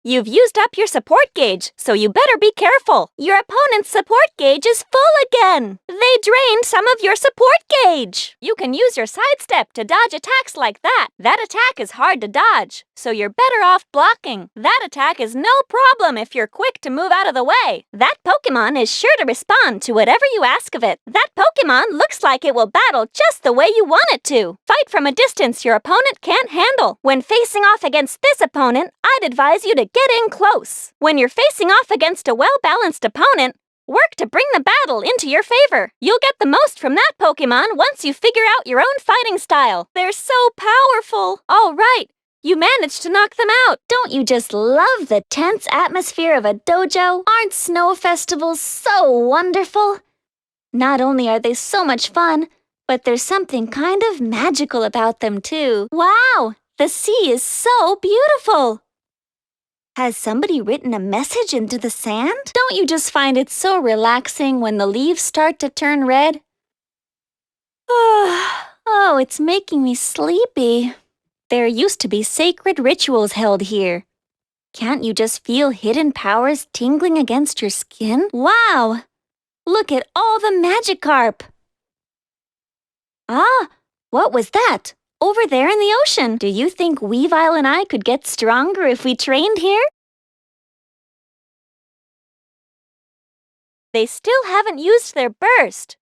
You've used up your support gauge, so you better be careful. Your opponent's support gauge is full again. They drained some of your support gauge. You can use your sidestep to dodge attacks like that. That attack is hard to dodge, so you're better off blocking. That attack is no problem if you're quick to move out of the way. That Pokemon is sure to respond to whatever you ask of it. That Pokemon looks like it will battle just the way you want it to. Fight from a distance your opponent can't handle. When facing off against this opponent, I'd advise you to get in close. When you're facing off against a well-balanced opponent, work to bring the battle into your favor. You'll get the most from that Pokemon once you figure out your own fighting style. They're so powerful. All right, you managed to knock them out. Don't you just love the tense atmosphere of a dojo? Aren't snow festivals so wonderful? Not only are they so much fun, but there's something kind of magical about them too. Wow, the sea is so beautiful. Has somebody written a message into the sand? Don't you just find it so relaxing when the leaves start to turn red? Oh, it's making me sleepy. There used to be sacred rituals held here. Can't you just feel hidden powers tingling against your skin? Wow! Look at all the Magikarp! Ah, what was that? Over there in the ocean. Do you think Weavile and I could get stronger if we trained here? They still haven't used their burst.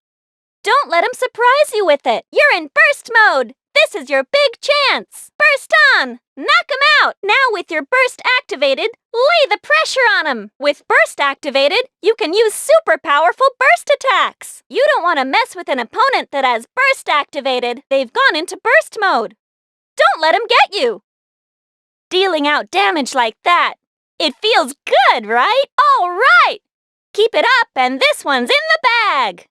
Don't let them surprise you with it. You're in burst mode. This is your big chance. Burst on! Knock them out! Now with your burst activated, lay the pressure on them. With burst activated, you can use super powerful burst attacks. You don't want to mess with an opponent that has burst activated. They've gone into burst mode. Don't let them get you. Dealing out damage like that. It feels good, right? All right! Keep it up and this one's in the bag.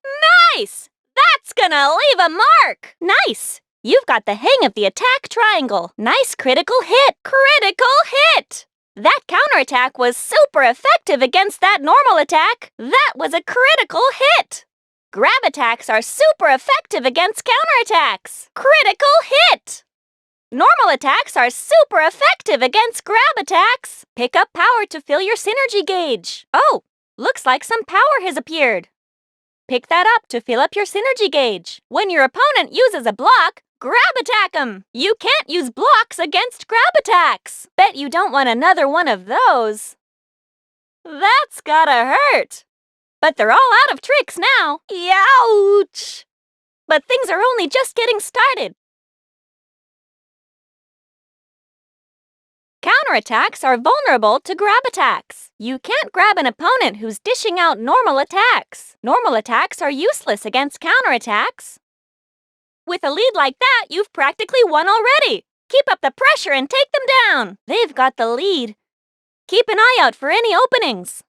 Nice! That's gonna leave a mark. Nice! You've got the hang of the attack triangle. Nice critical hit. Critical hit! That counterattack was super effective against that normal attack. That was a critical hit. Grab attacks are super effective against counterattacks. Critical hit! Normal attacks are super effective against grab attacks. Pick up power to fill your synergy gauge. Oh, looks like some power has appeared. Pick that up to fill up your synergy gauge. When your opponent uses a block, grab attack them! You can't use blocks against grab attacks! Bet you don't want another one of those. That's gotta hurt. But they're all out of tricks now. Youch! But things are only just getting started. Counterattacks are vulnerable to grab attacks. You can't grab an opponent who's dishing out normal attacks. Normal attacks are useless against counterattacks. With a lead like that, you've practically won already. Keep up the pressure and take them down. They've got the lead. Keep an eye out for any openings.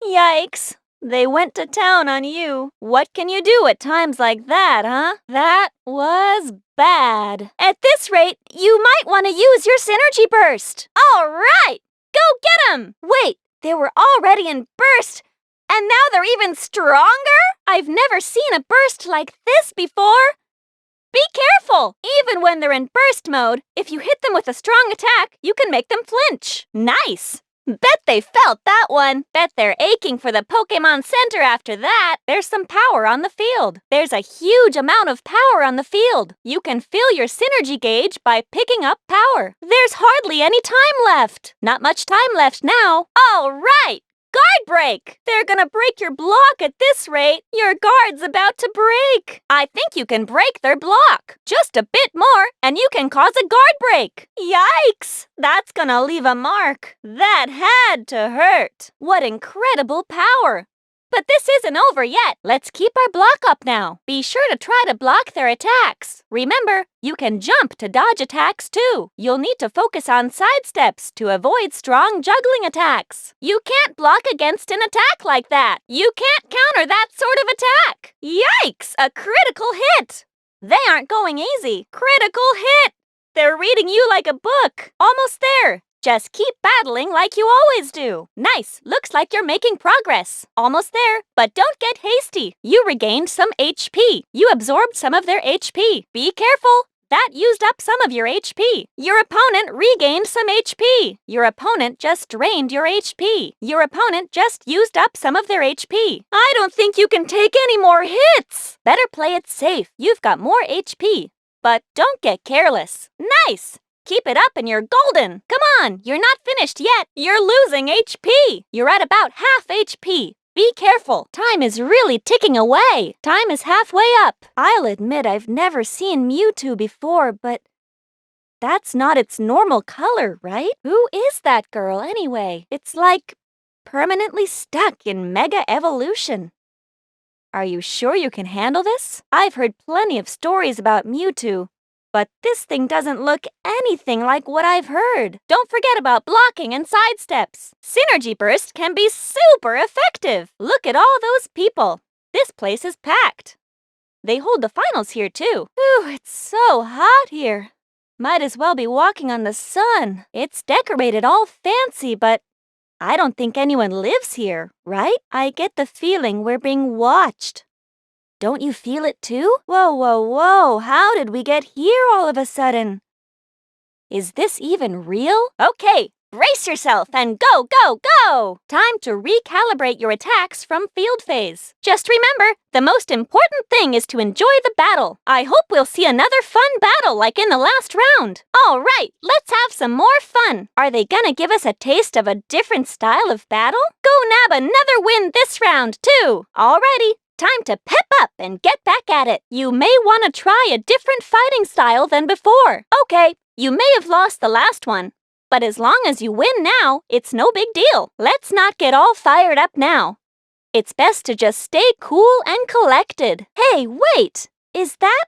Yikes. They went to town on you. What can you do at times like that, huh? That was bad. At this rate, you might want to use your synergy burst. All right. Go get 'em. Wait, they were already in burst. And now they're even stronger? I've never seen a burst like this before. Be careful! Even when they're in burst mode, if you hit them with a strong attack, you can make them flinch. Nice! Bet they felt that one. Bet they're aching for the Pokemon Center after that. There's some power on the field. There's a huge amount of power on the field. You can fill your synergy gauge by picking up power. There's hardly any time left. Not much time left now. All right! Guard break! They're gonna break your block at this rate. Your guard's about to break. I think you can break their block. Just a bit more, and you can cause a guard break. Yikes! That's gonna leave a mark. That had to hurt. What incredible power. But this isn't over yet. Let's keep our block up now. Be sure to try to block their attacks. Remember, you can jump to dodge attacks too. You'll need to focus on sidesteps to avoid strong juggling attacks. You can't block against an attack like that. You can't counter that sort of attack. Yikes! A critical hit! They aren't going easy. Critical hit! They're reading you like a book. Almost there. Just keep battling like you always do. Nice. Looks like you're making progress. Almost there, but don't get hasty. You regained some HP. You absorbed some of their HP. Be careful. That used up some of your HP. Your opponent regained some HP. Your opponent just drained your HP. Your opponent just used up some of their HP. I don't think you can take any more hits. Better play it safe. You've got more HP. But don't get careless. Nice! Keep it up and you're golden. Come on, you're not finished yet. You're losing HP. You're at about half HP. Be careful. Time is really ticking away. Time is halfway up. I'll admit I've never seen Mewtwo before, but that's not its normal color, right? Who is that girl anyway? It's like permanently stuck in Mega Evolution. Are you sure you can handle this? I've heard plenty of stories about Mewtwo, but this thing doesn't look anything like what I've heard. Don't forget about blocking and sidesteps. Synergy Burst can be super effective. Look at all those people. This place is packed. They hold the finals here too. Ooh, it's so hot here. Might as well be walking on the sun. It's decorated all fancy, but I don't think anyone lives here, right? I get the feeling we're being watched. Don't you feel it too? Whoa, whoa, whoa, how did we get here all of a sudden? Is this even real? Okay, brace yourself and go, go, go! Time to recalibrate your attacks from field phase. Just remember, the most important thing is to enjoy the battle. I hope we'll see another fun battle like in the last round. All right, let's have some more fun. Are they gonna give us a taste of a different style of battle? Go nab another win this round too. Alrighty. Time to pep up and get back at it. You may want to try a different fighting style than before. Okay, you may have lost the last one, but as long as you win now, it's no big deal. Let's not get all fired up now. It's best to just stay cool and collected. Hey, wait! Is that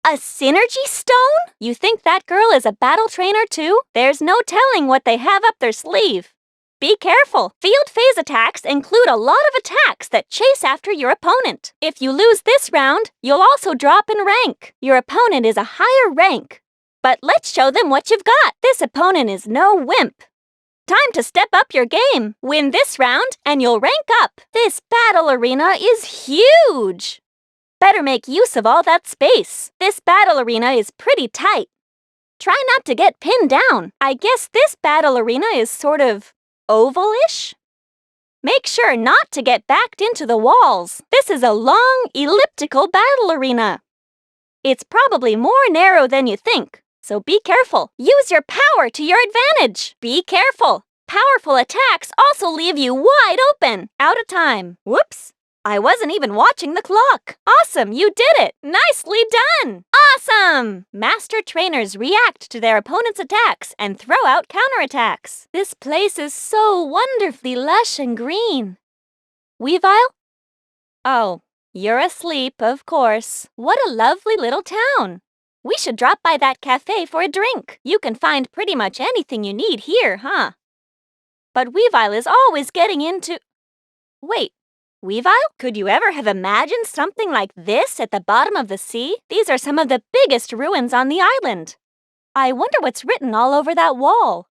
a synergy stone? You think that girl is a battle trainer too? There's no telling what they have up their sleeve. Be careful! Field phase attacks include a lot of attacks that chase after your opponent. If you lose this round, you'll also drop in rank. Your opponent is a higher rank. But let's show them what you've got. This opponent is no wimp. Time to step up your game. Win this round and you'll rank up. This battle arena is huge. Better make use of all that space. This battle arena is pretty tight. Try not to get pinned down. I guess this battle arena is sort of ovalish? Make sure not to get backed into the walls. This is a long, elliptical battle arena. It's probably more narrow than you think, so be careful. Use your power to your advantage. Be careful. Powerful attacks also leave you wide open. Out of time. Whoops. I wasn't even watching the clock. Awesome, you did it. Nicely done. Awesome! Master trainers react to their opponent's attacks and throw out counterattacks. This place is so wonderfully lush and green. Weavile? Oh, you're asleep, of course. What a lovely little town. We should drop by that cafe for a drink. You can find pretty much anything you need here, huh? But Weavile is always getting into... Wait. Weavile, could you ever have imagined something like this at the bottom of the sea? These are some of the biggest ruins on the island. I wonder what's written all over that wall.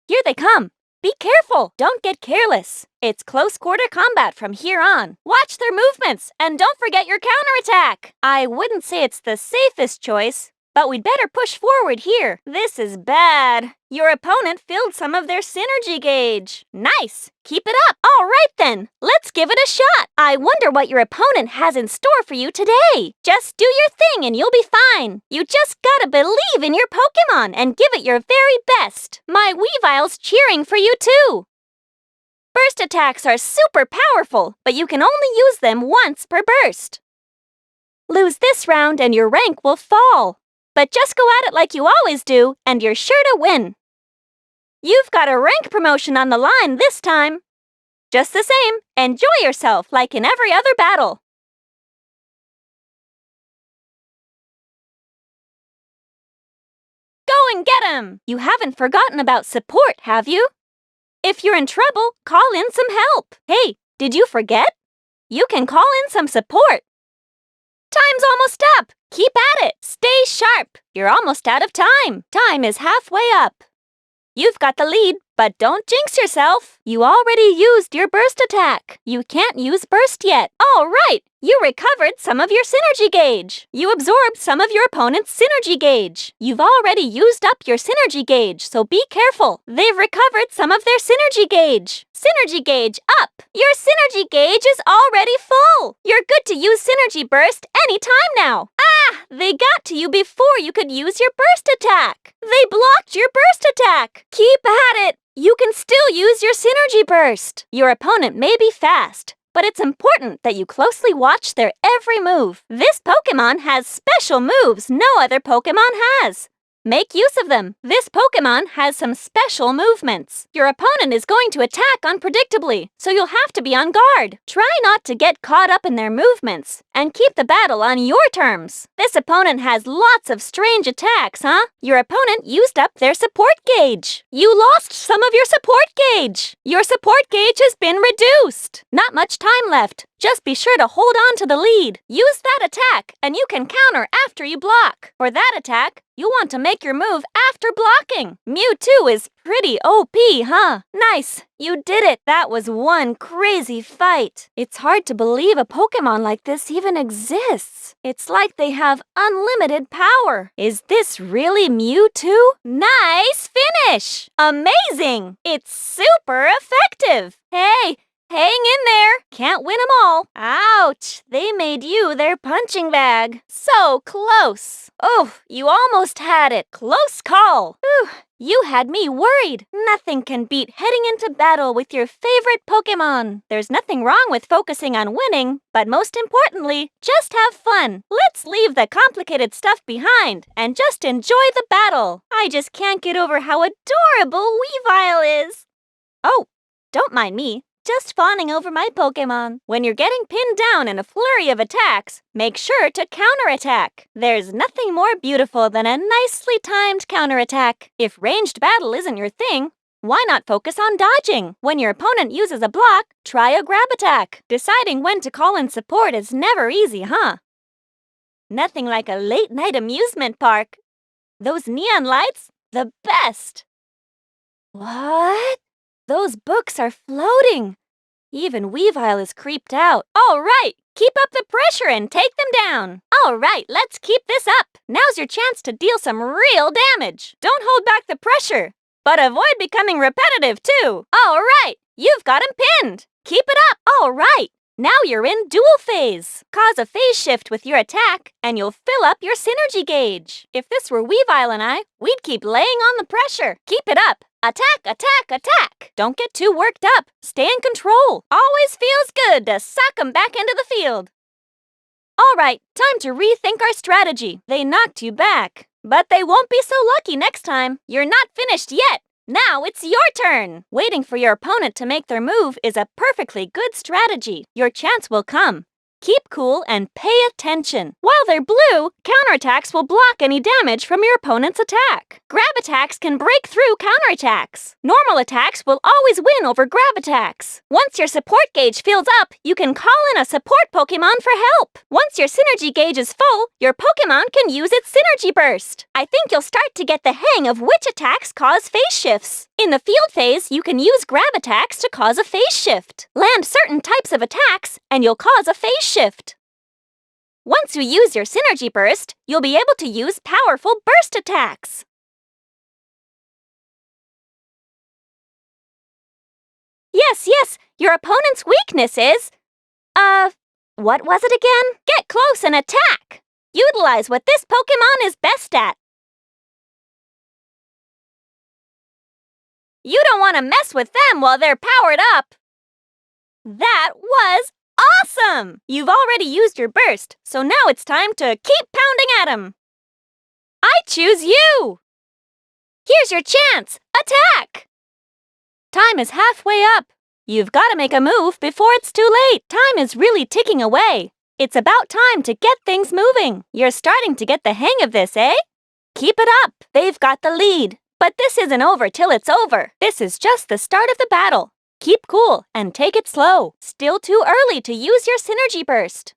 Here they come. Be careful. Don't get careless. It's close-quarter combat from here on. Watch their movements, and don't forget your counterattack. I wouldn't say it's the safest choice, but we'd better push forward here. This is bad. Your opponent filled some of their synergy gauge. Nice. Keep it up. All right then. Let's give it a shot. I wonder what your opponent has in store for you today. Just do your thing and you'll be fine. You just gotta believe in your Pokemon and give it your very best. My Weavile's cheering for you too. Burst attacks are super powerful, but you can only use them once per burst. Lose this round and your rank will fall. But just go at it like you always do, and you're sure to win. You've got a rank promotion on the line this time. Just the same, enjoy yourself like in every other battle. Go and get him! You haven't forgotten about support, have you? If you're in trouble, call in some help. Hey, did you forget? You can call in some support. Time's almost up. Keep at it. Stay sharp. You're almost out of time. Time is halfway up. You've got the lead, but don't jinx yourself. You already used your burst attack. You can't use burst yet. All right, you recovered some of your synergy gauge. You absorbed some of your opponent's synergy gauge. You've already used up your synergy gauge, so be careful. They've recovered some of their synergy gauge. Synergy gauge up. Your synergy gauge is already full. You're good to use synergy burst anytime now. Ah, they got to you before you could use your burst attack. They blocked your burst attack. Keep at it. You can still use your synergy burst. Your opponent may be fast, but it's important that you closely watch their every move. This Pokemon has special moves no other Pokemon has. Make use of them. This Pokemon has some special movements. Your opponent is going to attack unpredictably, so you'll have to be on guard. Try not to get caught up in their movements, and keep the battle on your terms. This opponent has lots of strange attacks, huh? Your opponent used up their support gauge. You lost some of your support gauge. Your support gauge has been reduced. Not much time left. Just be sure to hold on to the lead. Use that attack, and you can counter after you block. For that attack, you'll want to make your move after blocking. Mewtwo is pretty OP, huh? Nice. You did it. That was one crazy fight. It's hard to believe a Pokemon like this even exists. It's like they have unlimited power. Is this really Mewtwo? Nice finish. Amazing. It's super effective. Hey, hang in there. Can't win 'em all. Ouch. They made you their punching bag. So close. Oh, you almost had it. Close call. Whew. You had me worried. Nothing can beat heading into battle with your favorite Pokemon. There's nothing wrong with focusing on winning, but most importantly, just have fun. Let's leave the complicated stuff behind and just enjoy the battle. I just can't get over how adorable Weavile is. Oh, don't mind me. Just fawning over my Pokemon. When you're getting pinned down in a flurry of attacks, make sure to counterattack. There's nothing more beautiful than a nicely timed counterattack. If ranged battle isn't your thing, why not focus on dodging? When your opponent uses a block, try a grab attack. Deciding when to call in support is never easy, huh? Nothing like a late-night amusement park. Those neon lights, the best. What? Those books are floating. Even Weavile is creeped out. All right, keep up the pressure and take them down. All right, let's keep this up. Now's your chance to deal some real damage. Don't hold back the pressure, but avoid becoming repetitive too. All right, you've got him pinned. Keep it up. All right, now you're in dual phase. Cause a phase shift with your attack, and you'll fill up your synergy gauge. If this were Weavile and I, we'd keep laying on the pressure. Keep it up. Attack, attack, attack! Don't get too worked up. Stay in control. Always feels good to sock 'em back into the field. All right, time to rethink our strategy. They knocked you back, but they won't be so lucky next time. You're not finished yet. Now it's your turn. Waiting for your opponent to make their move is a perfectly good strategy. Your chance will come. Keep cool and pay attention. While they're blue, counterattacks will block any damage from your opponent's attack. Grab attacks can break through counterattacks. Normal attacks will always win over grab attacks. Once your support gauge fills up, you can call in a support Pokemon for help. Once your synergy gauge is full, your Pokemon can use its synergy burst. I think you'll start to get the hang of which attacks cause phase shifts. In the field phase, you can use grab attacks to cause a phase shift. Land certain types of attacks, and you'll cause a phase shift. Once you use your synergy burst, you'll be able to use powerful burst attacks. Yes, your opponent's weakness is… what was it again? Get close and attack! Utilize what this Pokemon is best at. You don't want to mess with them while they're powered up. That was awesome! You've already used your burst, so now it's time to keep pounding at him. I choose you! Here's your chance! Attack! Time is halfway up. You've got to make a move before it's too late. Time is really ticking away. It's about time to get things moving. You're starting to get the hang of this, eh? Keep it up. They've got the lead. But this isn't over till it's over. This is just the start of the battle. Keep cool and take it slow. Still too early to use your synergy burst.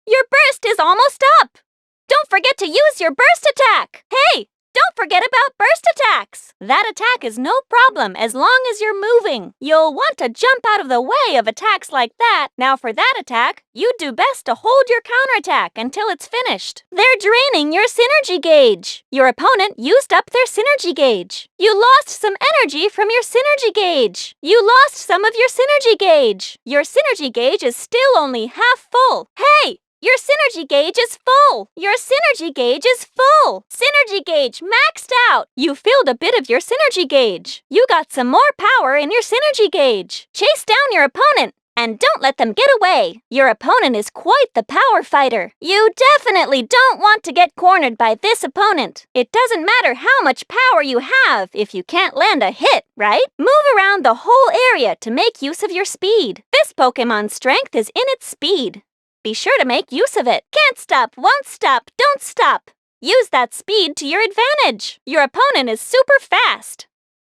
Your burst is almost up. Don't forget to use your burst attack. Hey, Don't forget about burst attacks! That attack is no problem as long as you're moving. You'll want to jump out of the way of attacks like that. Now for that attack, you'd do best to hold your counterattack until it's finished. They're draining your synergy gauge. Your opponent used up their synergy gauge. You lost some energy from your synergy gauge. You lost some of your synergy gauge. Your synergy gauge is still only half full. Hey! Your synergy gauge is full! Your synergy gauge is full! Synergy gauge maxed out! You filled a bit of your synergy gauge. You got some more power in your synergy gauge. Chase down your opponent and don't let them get away. Your opponent is quite the power fighter. You definitely don't want to get cornered by this opponent. It doesn't matter how much power you have if you can't land a hit, right? Move around the whole area to make use of your speed. This Pokemon's strength is in its speed. Be sure to make use of it. Can't stop, won't stop, don't stop. Use that speed to your advantage. Your opponent is super fast.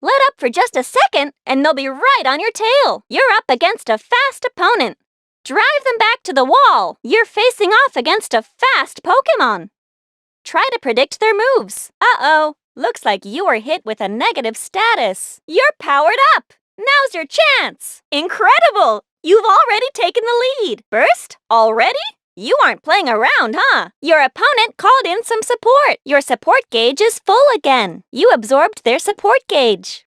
Let up for just a second, and they'll be right on your tail. You're up against a fast opponent. Drive them back to the wall. You're facing off against a fast Pokemon. Try to predict their moves. Uh-oh, looks like you were hit with a negative status. You're powered up. Now's your chance. Incredible! You've already taken the lead. Burst? Already? You aren't playing around, huh? Your opponent called in some support. Your support gauge is full again. You absorbed their support gauge.